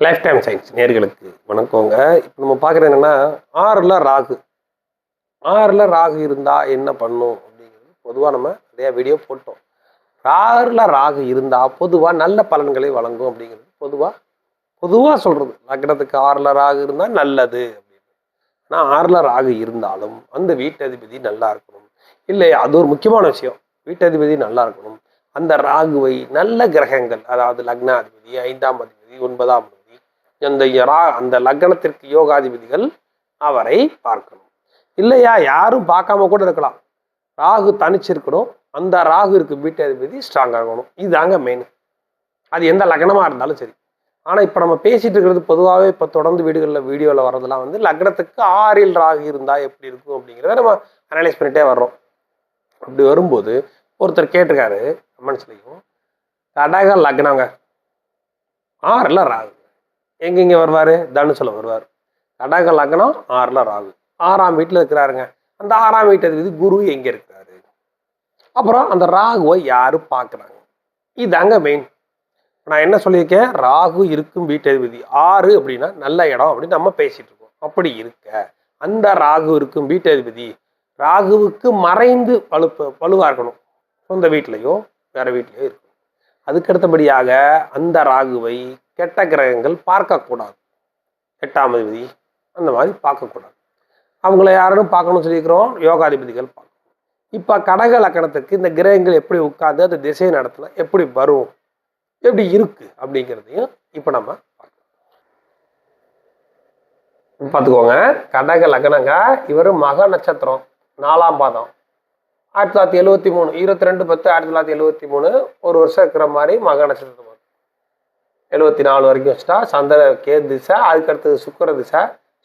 Life time science நேர்களுக்கு வணக்கங்க. இப்போ நம்ம பார்க்குறது என்னென்னா, ஆறில் ராகு இருந்தால் என்ன பண்ணும் அப்படிங்கிறது பொதுவாக நம்ம நிறையா வீடியோ போட்டோம். ஆறில் ராகு இருந்தால் பொதுவாக நல்ல பலன்களை வழங்கும் அப்படிங்கிறது பொதுவாக சொல்கிறது. லக்னத்துக்கு ஆறில் ராகு இருந்தால் நல்லது அப்படின்னு. ஆனால் ஆறில் ராகு இருந்தாலும் அந்த வீட்டதிபதி நல்லா இருக்கணும். இல்லை, அது ஒரு முக்கியமான விஷயம். வீட்டதிபதி நல்லா இருக்கணும். அந்த ராகுவை நல்ல கிரகங்கள், அதாவது லக்னாதிபதி, 5ஆம் அதிபதி, 9ஆம் அதிபதி, அந்த லக்னத்திற்கு யோகாதிபதிகள் அவரை பார்க்கணும். இல்லையா, யாரும் பார்க்காம கூட இருக்கலாம். ராகு தனிச்சிருக்கணும். அந்த ராகு இருக்கு வீட்டதிபதி ஸ்ட்ராங்காக இருக்கணும். இதுதாங்க மெயின். அது எந்த லக்னமா இருந்தாலும் சரி. ஆனால் இப்போ நம்ம பேசிட்டு இருக்கிறது பொதுவாகவே இப்போ தொடர்ந்து வீடியோவில் வர்றதெல்லாம் வந்து லக்னத்துக்கு 6இல் ராகு இருந்தால் எப்படி இருக்கும் அப்படிங்கிறத நம்ம அனலைஸ் பண்ணிட்டே வர்றோம். அப்படி வரும்போது ஒருத்தர் கேட்டிருக்காரு கமெண்ட்ஸ்லையும், கடக லக்னங்க 6இல் ராகு எங்கெங்க வருவார்? தனுசுல வருவார். கடக லக்னம் 6இல் ராகு, 6ஆம் வீட்டில் இருக்கிறாருங்க. அந்த 6ஆம் வீட்டு அதிபதி குரு எங்கே இருக்கிறாரு? அப்புறம் அந்த ராகுவை யாரு பார்க்குறாங்க? இதாங்க மெயின். நான் என்ன சொல்லியிருக்கேன், ராகு இருக்கும் வீட்டதிபதி 6 அப்படின்னா நல்ல இடம் அப்படின்னு நம்ம பேசிட்டு இருக்கோம். அப்படி இருக்க அந்த ராகு இருக்கும் வீட்டதிபதி ராகுவுக்கு மறைந்து வலுவாக இருக்கணும். சொந்த வீட்லையோ வேற வீட்லையோ இருக்கும். அதுக்கடுத்தபடியாக அந்த ராகுவை கெட்ட கிரகங்கள் பார்க்கக்கூடாது. 8ஆம் அதிபதி அந்த மாதிரி பார்க்கக்கூடாது. அவங்கள யாரும் பார்க்கணும்னு சொல்லியிருக்கிறோம், யோகாதிபதிகள் பார்க்கணும். இப்போ கடக லக்கணத்துக்கு இந்த கிரகங்கள் எப்படி உட்கார்ந்து அந்த திசையை நடத்தினா எப்படி வரும், எப்படி இருக்கு அப்படிங்கிறதையும் இப்போ நம்ம பார்த்துக்கோங்க. கடக லக்னங்க, இவர் மக நட்சத்திரம் 4ஆம் பாதம், 1973, 22/10/1973, ஒரு வருஷம் இருக்கிற மாதிரி மக நட்சத்திரம் 74 வரைக்கும் வச்சுட்டா சந்திர கேது திசை. அதுக்கடுத்தது சுக்கர திசை.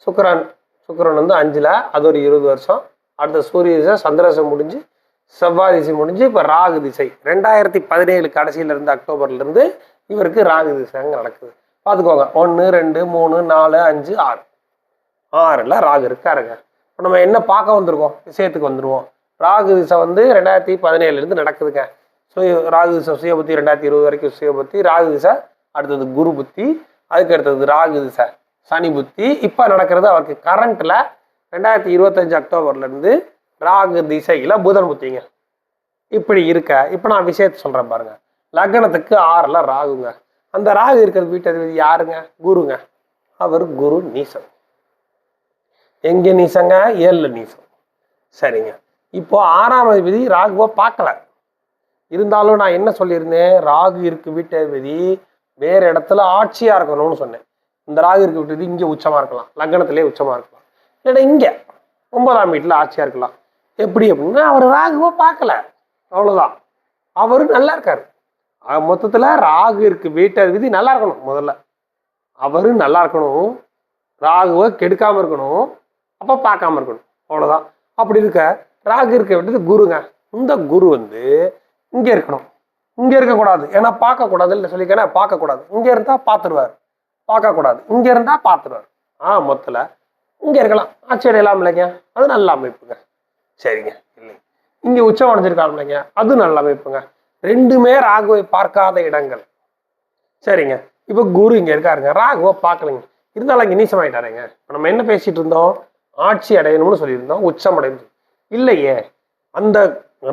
சுக்கரன் வந்து 5ல், அது ஒரு 20 வருஷம். அடுத்த சூரிய திசை, சந்திரசை முடிஞ்சு செவ்வாய் திசை முடிஞ்சு இப்போ ராகு திசை 2017 கடைசியிலேருந்து அக்டோபர்லேருந்து இவருக்கு ராகு திசை அங்கே நடக்குது. பார்த்துக்கோங்க, 1 2 3 4 5 6 6ல் ராகு இருக்காருங்க. இப்போ நம்ம என்ன பார்க்க வந்திருக்கோம், விஷயத்துக்கு வந்துடுவோம். ராகு திசை வந்து 2017 நடக்குதுங்க. ராகு திசை சுயபுத்தி 2020 வரைக்கும் சுயபுத்தி. ராகு திசை அடுத்தது குரு புத்தி, அதுக்கு அடுத்தது ராகு திசை சனி புத்தி. இப்போ நடக்கிறது அவருக்கு கரண்ட்ல 2025 அக்டோபர்லேருந்து ராகு திசையில் புதன் புத்திங்க. இப்படி இருக்க இப்போ நான் விஷயத்தை சொல்கிறேன் பாருங்க. லக்னத்துக்கு 6ல் ராகுங்க. அந்த ராகு இருக்கிறது வீட்டதிபதி யாருங்க? குருங்க. அவர் குரு நீசம். எங்கே நீசங்க? 7ல் நீசம். சரிங்க. இப்போ 6ஆம் அதிபதி ராகுவை பார்க்கல. இருந்தாலும் நான் என்ன சொல்லியிருந்தேன், ராகு இருக்கு வீட்டதிபதி வேற இடத்துல ஆட்சியா இருக்கணும்னு சொன்னேன். இந்த ராகு இருக்கு வீட்டதிபதி இங்கே உச்சமா இருக்கலாம், லக்னத்திலே உச்சமா இருக்கலாம், இல்லைன்னா இங்கே 9ஆம் வீட்டில் ஆட்சியா இருக்கலாம். எப்படி அப்படின்னா, அவர் ராகுவை பார்க்கல, அவ்வளோதான். அவரு நல்லா இருக்காரு. மொத்தத்தில் ராகு இருக்கு வீட்டதிபதி நல்லா இருக்கணும். முதல்ல அவரு நல்லா இருக்கணும், ராகுவை கெடுக்காம இருக்கணும், அப்போ பார்க்காம இருக்கணும், அவ்வளோதான். அப்படி இருக்க ராகு இருக்க விட்டது குருங்க. இந்த குரு வந்து இங்கே இருக்கணும், இங்கே இருக்கக்கூடாது. ஏன்னா பார்க்கக்கூடாது இல்லை சொல்லிக்கேன்னா, பார்க்கக்கூடாது. இங்கே இருந்தால் பார்த்துருவார், பார்க்கக்கூடாது. இங்கே இருந்தால் பார்த்துருவார். மொத்தத்தில் இங்கே இருக்கலாம், ஆட்சி அடையலாம் இல்லைங்க, அது நல்ல அமைப்புங்க. சரிங்க. இல்லை, இங்கே உச்சம் அடைஞ்சிருக்காங்க இல்லைங்க, அது நல்ல அமைப்புங்க. ரெண்டுமே ராகுவை பார்க்காத இடங்கள். சரிங்க. இப்போ குரு இங்கே இருக்காருங்க, ராகுவை பார்க்கலைங்க, இருந்தாலும் இங்கே நீசமாயிட்டாருங்க. இப்போ நம்ம என்ன பேசிட்டு இருந்தோம், ஆட்சி அடையணும்னு சொல்லியிருந்தோம், உச்சம் அடையணும் இல்லையே. அந்த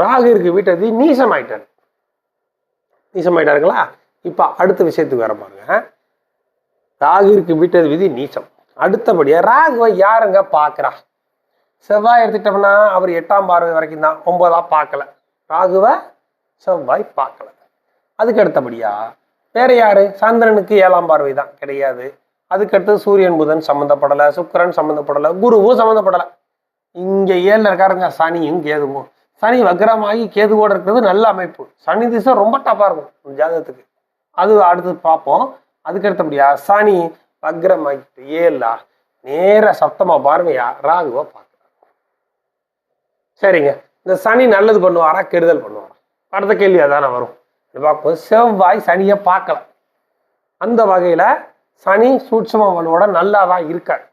ராகு இருக்கு வீட்டதி நீசமாயிட்டாருங்களா. இப்போ அடுத்த விஷயத்துக்கு வர பாருங்க. ராகு இருக்கு வீட்டதிபதி நீசம். அடுத்தபடியா ராகுவை யாருங்க பார்க்குறா? செவ்வாய் எடுத்துட்டோம்னா அவர் 8ஆம் பார்வை வரைக்கும் தான், 9ஆம் பார்க்கல. ராகுவை செவ்வாய் பார்க்கல. அதுக்கு அடுத்தபடியா வேற யாரு? சந்திரனுக்கு 7ஆம் பார்வை தான், கிடையாது. அதுக்கடுத்து சூரியன் புதன் சம்மந்தப்படலை, சுக்கிரன் சம்மந்தப்படலை, குருவும் சம்மந்தப்படலை. இங்கே 7ல் இருக்காருங்க சனியும் கேதுவும். சனி வக்ரமாகி கேதுவோடு இருக்கிறது நல்ல அமைப்பு. சனி திசை ரொம்ப டஃபாக இருக்கும் ஜாதகத்துக்கு, அது அடுத்து பார்ப்போம். அதுக்கடுத்தபடியா சனி வக்ரமாகிட்டு 7ல் நேர சப்தமா பாருங்கயா ராகுவை பார்க்குறாரு. சரிங்க. இந்த சனி நல்லது பண்ணுவாரா கெடுதல் பண்ணுவாரா? அடுத்த கேள்வி அதானே வரும். பார்க்கும்போது செவ்வாய் சனியை பார்க்கல. அந்த வகையில் சனி சூட்சும வலுவோட நல்லா தான் இருக்காரு,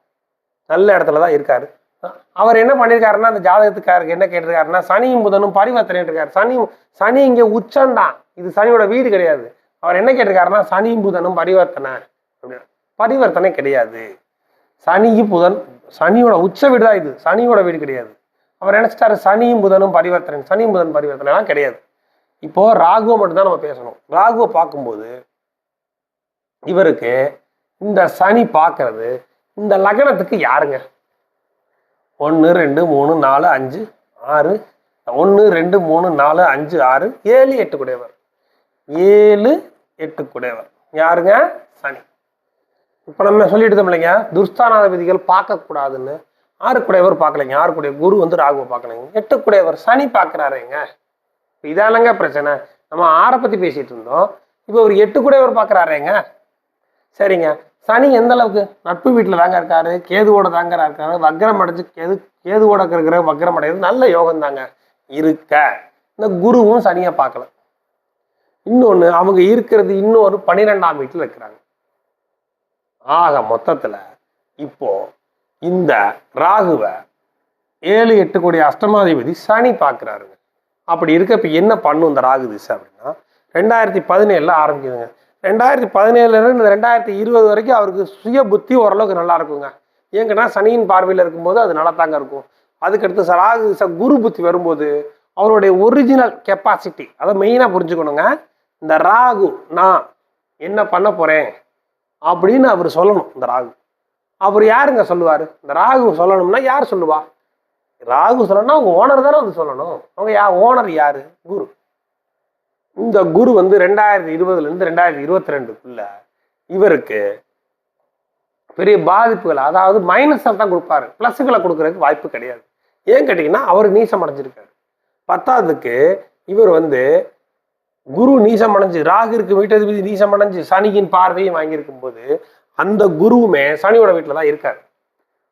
நல்ல இடத்துல தான் இருக்காரு. அவர் என்ன பண்ணியிருக்காருன்னா, அந்த ஜாதகத்துக்காருக்கு என்ன கேட்டிருக்காருன்னா, சனியும் புதனும் பரிவர்த்தனை இருக்காரு. சனி இங்கே உச்சம்தான், இது சனியோட வீடு கிடையாது. அவர் என்ன கேட்டிருக்காருன்னா, சனியும் புதனும் பரிவர்த்தனை அப்படின்னு. பரிவர்த்தனை கிடையாது. சனியும் புதன், சனியோட உச்ச வீடு தான் இது, சனியோட வீடு கிடையாது. அவர் நினைச்சிட்டாரு சனியும் புதனும் பரிவர்த்தனை, சனியும் புதன் பரிவர்த்தனை எல்லாம் கிடையாது. இப்போ ராகுவை மட்டும்தான் நம்ம பேசணும். ராகுவை பார்க்கும்போது இவருக்கு இந்த சனி பார்க்கறது இந்த லக்னத்துக்கு யாருங்க? 1 2 3 4 5 6 1 2 3 4 5 6 7 8 குடையவர். 7 8 குடையவர் யாருங்க? சனி. இப்ப நம்ம சொல்லிட்டு இல்லைங்க, துர்ஸ்தானாதிபதிகள் பார்க்கக்கூடாதுன்னு. 6 குடையவர் பார்க்கலைங்க, 6 குடைய குரு வந்து ராகுவை பார்க்கலைங்க, 8 குடையவர் சனி பார்க்கிறாருங்க. இதானங்க பிரச்சனை. நம்ம 6 பத்தி பேசிட்டு இருந்தோம், இப்போ ஒரு 8 குடையவர் பார்க்கறாருங்க. சரிங்க, சனி எந்த அளவுக்கு நட்பு வீட்டில் தாங்க இருக்காரு, கேதுவோட தாங்க இருக்காரு, வக்ரம் அடைஞ்சு கேதுவோட இருக்கிற வக்ரம் அடைகிறது நல்ல யோகம் தாங்க இருக்க. இந்த குருவும் சனியை பார்க்கல. இன்னொன்று அவங்க இருக்கிறது இன்னொரு 12ஆம் வீட்டில் இருக்கிறாங்க. ஆக மொத்தத்துல இப்போ இந்த ராகுவை 7 8 கோடி அஷ்டமாதிபதி சனி பார்க்கிறாருங்க. அப்படி இருக்க இப்ப என்ன பண்ணும் இந்த ராகு திசை அப்படின்னா 2017 ஆரம்பிக்குதுங்க. 2017 இருந்து 2020 வரைக்கும் அவருக்கு சுய புத்தி ஓரளவுக்கு நல்லா இருக்குங்க. ஏங்கன்னா சனியின் பார்வையில் இருக்கும்போது அது நல்லா தாங்க இருக்கும். அதுக்கடுத்து ராகு திசை குரு புத்தி வரும்போது அவருடைய ஒரிஜினல் கெப்பாசிட்டி அதை மெயினாக புரிஞ்சுக்கணுங்க. இந்த ராகு நான் என்ன பண்ண போறேன் அப்படின்னு அவர் சொல்லணும். இந்த ராகு அவர் யாருங்க சொல்லுவாரு? இந்த ராகு சொல்லணும்னா யார் சொல்லுவா? ராகு சொல்லணும்னா அவங்க ஓனர் தானே வந்து சொல்லணும். அவங்க ஓனர் யாரு? குரு. இந்த குரு வந்து 2020 இருந்து 2022 இவருக்கு பெரிய பாதிப்புகள், அதாவது மைனஸை தான் கொடுப்பாரு, பிளஸுகளை கொடுக்கறதுக்கு வாய்ப்பு கிடையாது. ஏன் கேட்டீங்கன்னா அவர் நீசம் அடைஞ்சிருக்காரு. 10ஆவதுக்கு இவர் வந்து குரு நீசம் அடைஞ்சு, ராகு இருக்கு வீட்டதிபதி நீசம் அடைஞ்சு சனியின் பார்வையும் வாங்கியிருக்கும் போது அந்த குருவுமே சனியோட வீட்டில் தான் இருக்காரு.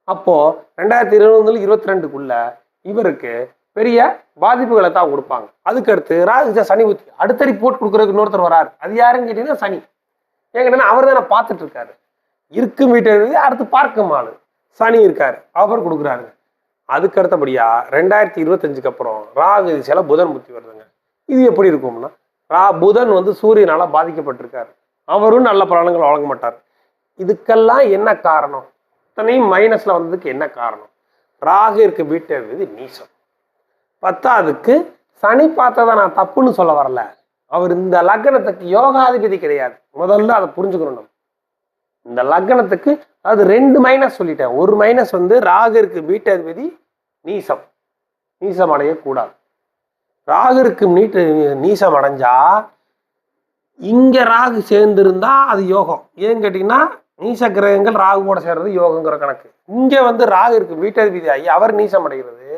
அப்போ 2020 22 இவருக்கு பெரிய பாதிப்புகளை தான் கொடுப்பாங்க. அதுக்கடுத்து ராகு சனி புத்தி அடுத்த ரிப்போர்ட் கொடுக்குறதுக்கு இன்னொருத்தர் வராரு. அது யாருன்னு கேட்டீங்கன்னா சனி. ஏன் கேட்டீங்கன்னா அவர் தானே பார்த்துட்டு இருக்காரு. இருக்கும் வீட்டதிபதி அடுத்து பார்க்கும் ஆளு சனி இருக்காரு, அவர் கொடுக்குறாரு. அதுக்கு அடுத்தபடியா 2025 அப்புறம் ராகு திசையில புதன் புத்தி வருதுங்க. இது எப்படி இருக்கும்னா புதன் வந்து சூரியனால பாதிக்கப்பட்டிருக்காரு, அவரும் நல்ல பலன்கள் வழங்க மாட்டார். இதுக்கெல்லாம் என்ன காரணம்? இத்தனையும் மைனஸ்ல வந்ததுக்கு என்ன காரணம்? ராகு இருக்கு வீட்டதிபதி நீசம். 10ஆவதுக்கு சனி பார்த்ததை நான் தப்புன்னு சொல்ல வரல, அவர் இந்த லக்னத்துக்கு யோகாதிபதி கிடையாது. முதல்ல அதை புரிஞ்சுக்கணும். நம்ம இந்த லக்னத்துக்கு அது 2 மைனஸ் சொல்லிட்டேன். ஒரு மைனஸ் வந்து ராகு இருக்கு வீட்டதிபதி நீசம், நீசம் அடையக்கூடாது. ராகு இருக்கு நீசம் அடைஞ்சா இங்க ராகு சேர்ந்திருந்தா அது யோகம். ஏன்னு கேட்டீங்கன்னா நீச கிரகங்கள் ராகுவோட சேர்றது யோகங்கிற கணக்கு. இங்க வந்து ராகு இருக்கு வீட்டதிபதி ஆகி அவர் நீசம் அடைகிறது,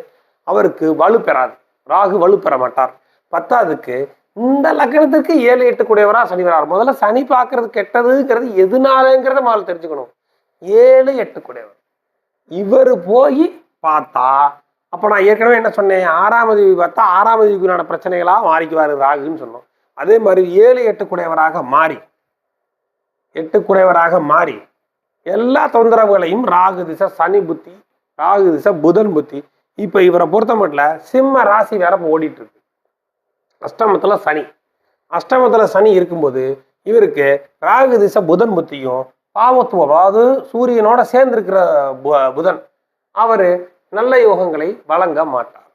அவருக்கு வலு பெறாது, ராகு வலு பெற மாட்டார். 10ஆவதுக்கு இந்த லக்னத்துக்கு 7 8 கூடியவரா சனி வராரு. முதல்ல சனி பார்க்கறது கெட்டதுங்கிறது எதுனாலங்கிறத முதல்ல தெரிஞ்சுக்கணும். 7 8 கூடியவர் இவர் போய் பார்த்தா, அப்போ நான் ஏற்கனவே என்ன சொன்னேன், 6ஆம் அதிபதி பார்த்தா 6ஆம் அதிபதிக்குண்டான பிரச்சனைகளா மாறிக்குவாரு ராகுன்னு சொன்னோம். அதே மாதிரி 7 8 கூடியவராக மாறி 8 கூடியவராக மாறி எல்லா தொந்தரவுகளையும் ராகு திசை சனி புத்தி, ராகு திசை புதன் புத்தி. இப்ப இவரை பொறுத்த மட்டும் சிம்ம ராசி வேற ஓடிட்டு இருக்கு. அஷ்டமத்துல சனி, அஷ்டமத்துல சனி இருக்கும்போது இவருக்கு ராகு திசை புதன் புத்தியும் பாவத்துவம், அதாவது சூரியனோட சேர்ந்து இருக்கிற புதன் அவரு நல்ல யோகங்களை வழங்க மாட்டார்.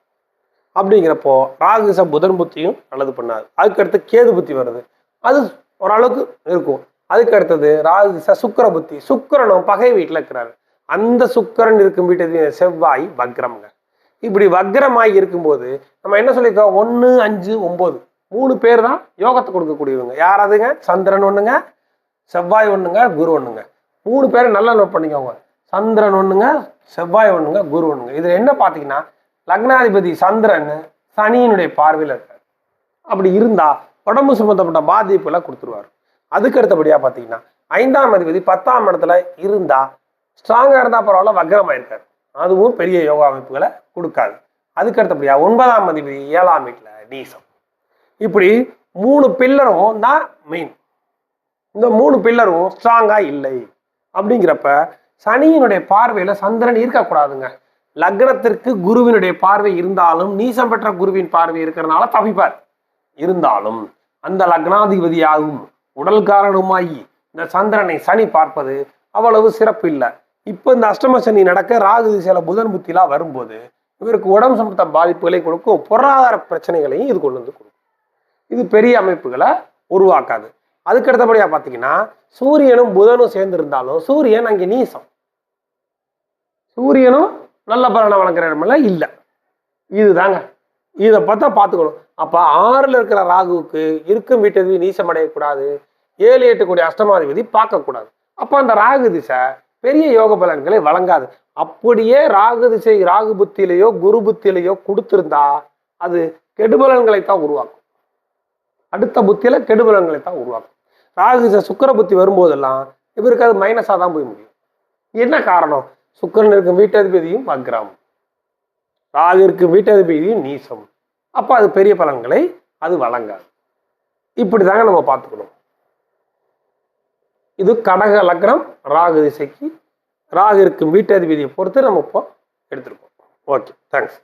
அப்படிங்கிறப்போ ராகு திசை புதன் புத்தியும் நல்லது பண்ணாது. அதுக்கடுத்து கேது புத்தி வருது, அது ஓரளவுக்கு இருக்கும். அதுக்கு அடுத்தது ராகு திசை சுக்கிர புத்தி, சுக்கிரனும் பகை வீட்டில் இருக்கிறாரு. அந்த சுக்கிரன் இருக்கும் வீட்டு செவ்வாய் வக்ரம்ங்க. இப்படி வக்ரமாகி இருக்கும்போது நம்ம என்ன சொல்லியிருக்கோம், 1 5 9 3 பேர் தான் யோகத்தை கொடுக்கக்கூடியவங்க. யாராவதுங்க? சந்திரன் ஒண்ணுங்க, செவ்வாய் ஒண்ணுங்க, குரு ஒண்ணுங்க. 3 பேரை நல்லா நோட் பண்ணிக்கோங்க. சந்திரன் ஒண்ணுங்க, செவ்வாய் ஒண்ணுங்க, குரு ஒண்ணுங்க. இதுல என்ன பார்த்தீங்கன்னா லக்னாதிபதி சந்திரன் சனியினுடைய பார்வையில் இருக்காரு. அப்படி இருந்தா உடம்பு சம்பந்தப்பட்ட பாதிப்புகளை கொடுத்துருவாரு. அதுக்கு அடுத்தபடியா பார்த்தீங்கன்னா 5ஆம் அதிபதி 10ஆம் இடத்துல இருந்தா ஸ்ட்ராங்கா இருந்தா பரவாயில்ல, வக்ரமாயிருக்காரு, அதுவும் பெரிய யோகா அமைப்புகளை கொடுக்காது. அதுக்கு அடுத்தபடியா 9ஆம் அதிபதி 7ஆம் வீட்டுல நீசம். இப்படி 3 பில்லரும் தான் மெயின். இந்த 3 பில்லரும் ஸ்ட்ராங்கா இல்லை. அப்படிங்கிறப்ப சனியினுடைய பார்வையில சந்திரன் இருக்கக்கூடாதுங்க. லக்னத்திற்கு குருவினுடைய பார்வை இருந்தாலும் நீசம் பெற்ற குருவின் பார்வை இருக்கிறதுனால தவிப்பார். இருந்தாலும் அந்த லக்னாதிபதியாகும் உடல் காரணமாகி இந்த சந்திரனை சனி பார்ப்பது அவ்வளவு சிறப்பு இல்லை. இப்போ இந்த அஷ்டம சனி நடக்க ராகு திசையில புதன் புத்திலாம் வரும்போது இவருக்கு உடம்பு சம்பந்த பாதிப்புகளை கொடுக்கும், பொருளாதார பிரச்சனைகளையும் இது கொண்டு வந்து கொடுக்கும். இது பெரிய அமைப்புகளை உருவாக்காது. அதுக்கு அடுத்தபடியா பார்த்தீங்கன்னா சூரியனும் புதனும் சேர்ந்து இருந்தாலும் சூரியன் அங்கே நீசம், சூரியனும் நல்ல பலனை வழங்குற இடமெல்ல இல்லை. இதுதாங்க, இதை பார்த்தா பார்த்துக்கணும். அப்போ 6ல் இருக்கிற ராகுவுக்கு இருக்கும் வீட்டதிபதி நீசம் அடையக்கூடாது, 7, 8 கூடிய அஷ்டமாதிபதி பார்க்கக்கூடாது. அப்போ அந்த ராகு திசை பெரிய யோக பலன்களை வழங்காது. அப்படியே ராகு திசை ராகு புத்தியிலையோ குரு புத்தியிலையோ கொடுத்திருந்தா அது கெடுபலன்களை தான் உருவாக்கும். அடுத்த புத்தியில கெடுபலன்களை தான் உருவாக்கும். ராகு திசை சுக்கிர புத்தி வரும்போதெல்லாம் இவருக்கு அது மைனஸாக தான் போய் முடியும். என்ன காரணம்? சுக்கிரன் இருக்கும் வீட்டதிபதியும் வக்ரம், ராகு இருக்கும் வீட்டதிபதியும் நீசம். அப்போ அது பெரிய பலன்களை அது வழங்காது. இப்படி தாங்க நம்ம பார்த்துக்கணும். இது கடக லக்னம் ராகு திசைக்கு ராகு இருக்கும் வீட்டதிபதியை பொறுத்து நம்ம இப்போ எடுத்திருக்கோம். Okay, thanks.